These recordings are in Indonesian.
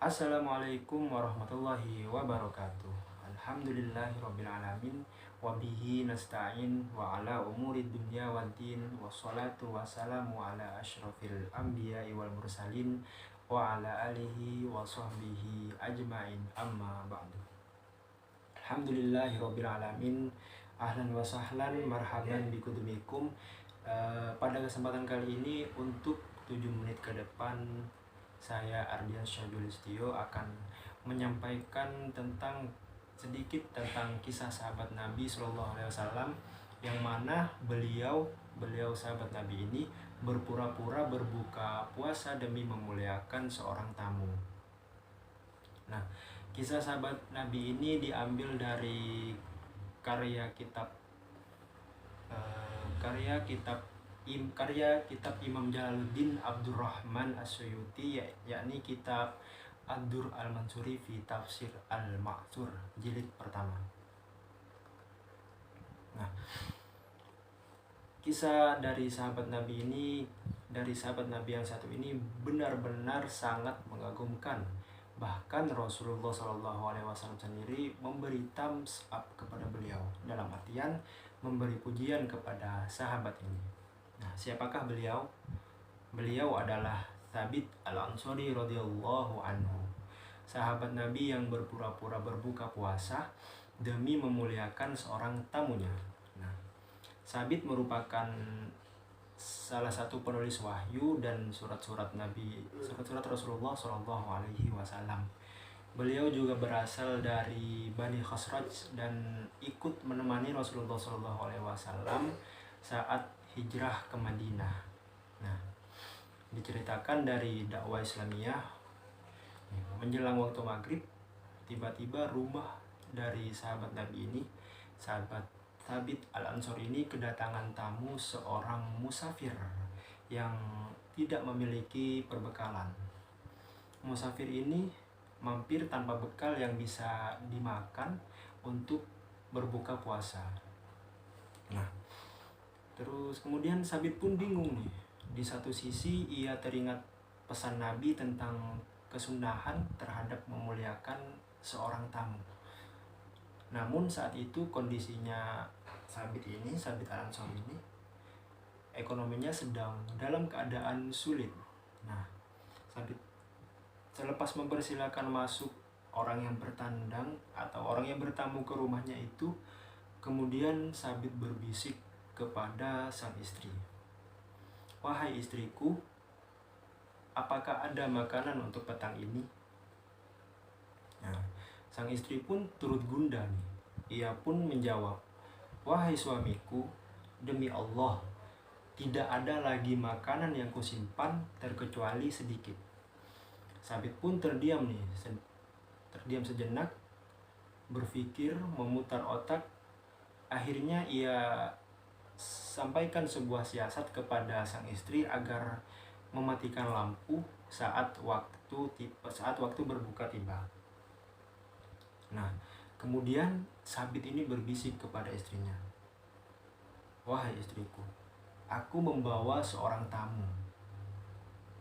Assalamualaikum warahmatullahi wabarakatuh. Alhamdulillahirrabbilalamin. Wabihi nasta'in wa ala umuri dunya waddin. Wassalatu wassalamu ala ashrafil anbiya'i wal mursalin wa ala alihi wa sahbihi ajma'in, amma ba'du. Alhamdulillahirrabbilalamin. Ahlan wa sahlan, marhaban bikudumikum. Pada kesempatan kali ini, untuk 7 menit ke depan, saya Ardian Syahjulistio akan menyampaikan sedikit tentang kisah sahabat Nabi Shallallahu Alaihi Wasallam, yang mana beliau sahabat Nabi ini berpura-pura berbuka puasa demi memuliakan seorang tamu. Nah, kisah sahabat Nabi ini diambil dari karya kitab Imam Jalaluddin Abdurrahman As-Suyuti, yakni kitab Ad-Dur Al-Mansuri fi Tafsir Al-Ma'thur jilid pertama. Nah, kisah dari sahabat Nabi yang satu ini benar-benar sangat mengagumkan. Bahkan Rasulullah SAW sendiri memberi thumbs up kepada beliau, dalam artian memberi pujian kepada sahabat ini. Nah, siapakah beliau? Beliau adalah Thabit Al-Ansari radhiyallahu anhu, sahabat Nabi yang berpura-pura berbuka puasa demi memuliakan seorang tamunya. Nah, Thabit merupakan salah satu penulis wahyu dan surat-surat Rasulullah Shallallahu Alaihi Wasallam. Beliau juga berasal dari Bani Khosraj dan ikut menemani Rasulullah Shallallahu Alaihi Wasallam saat hijrah ke Madinah. Nah, diceritakan dari dakwah Islamiyah, menjelang waktu maghrib, tiba-tiba rumah dari sahabat Nabi ini, sahabat Thabit Al-Ansari ini, kedatangan tamu seorang musafir yang tidak memiliki perbekalan. Musafir ini mampir tanpa bekal yang bisa dimakan untuk berbuka puasa. Nah, terus kemudian Thabit pun bingung nih. Di satu sisi ia teringat pesan Nabi tentang kesunahan terhadap memuliakan seorang tamu. Namun saat itu kondisinya Thabit Al-Ansari ini, ekonominya sedang dalam keadaan sulit. Nah, Thabit selepas mempersilahkan masuk orang yang bertandang atau orang yang bertamu ke rumahnya itu, kemudian Thabit berbisik kepada sang istri, "Wahai istriku, apakah ada makanan untuk petang ini?" Nah, sang istri pun turut gundah nih. Ia pun menjawab, "Wahai suamiku, demi Allah, tidak ada lagi makanan yang kusimpan terkecuali sedikit." Thabit pun terdiam sejenak, berpikir, memutar otak. Akhirnya ia sampaikan sebuah siasat kepada sang istri agar mematikan lampu saat waktu berbuka tiba. Nah, kemudian Thabit ini berbisik kepada istrinya, "Wahai istriku, aku membawa seorang tamu.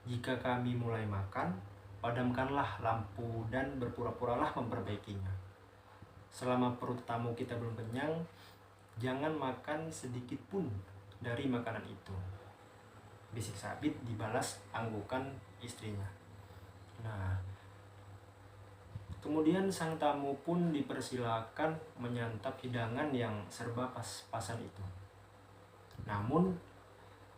Jika kami mulai makan, padamkanlah lampu dan berpura-puralah memperbaikinya. Selama perut tamu kita belum kenyang, jangan makan sedikit pun dari makanan itu." Bisik Thabit dibalas anggukan istrinya. Nah, kemudian sang tamu pun dipersilakan menyantap hidangan yang serba pas-pasan itu. Namun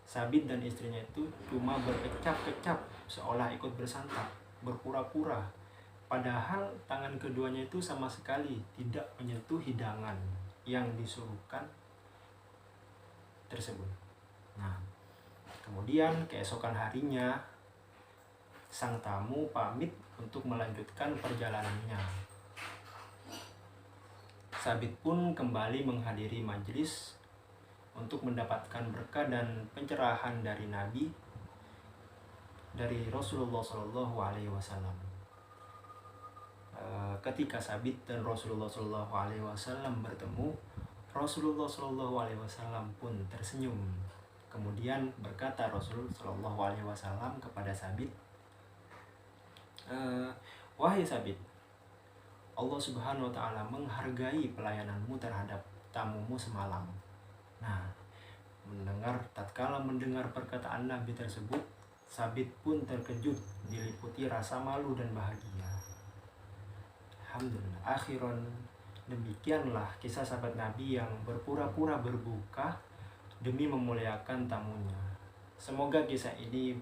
Thabit dan istrinya itu cuma berkecap-kecap seolah ikut bersantap, berpura-pura. Padahal tangan keduanya itu sama sekali tidak menyentuh hidangan yang disuguhkan tersebut. Nah, kemudian keesokan harinya, sang tamu pamit untuk melanjutkan perjalanannya. Thabit pun kembali menghadiri majelis untuk mendapatkan berkah dan pencerahan dari Rasulullah Shallallahu Alaihi Wasallam. Ketika Thabit dan Rasulullah Shallallahu Alaihi Wasallam bertemu, Rasulullah Shallallahu Alaihi Wasallam pun tersenyum. Kemudian berkata Rasul Shallallahu Alaihi Wasallam kepada Thabit, Wahai Sabit, Allah Subhanahu wa taala menghargai pelayananmu terhadap tamumu semalam. Nah, tatkala mendengar perkataan Nabi tersebut, Sabit pun terkejut, diliputi rasa malu dan bahagia. Alhamdulillah, akhiran demikianlah kisah sahabat Nabi yang berpura-pura berbuka demi memuliakan tamunya. Semoga kisah ini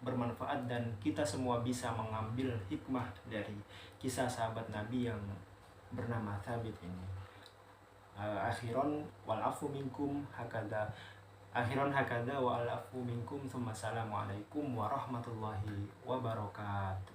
bermanfaat dan kita semua bisa mengambil hikmah dari kisah sahabat Nabi yang bernama Thabit ini. Akhiran wal afu minkum hakada. Akhiran hakada wa al afu minkum. Assalamualaikum warahmatullahi wabarakatuh.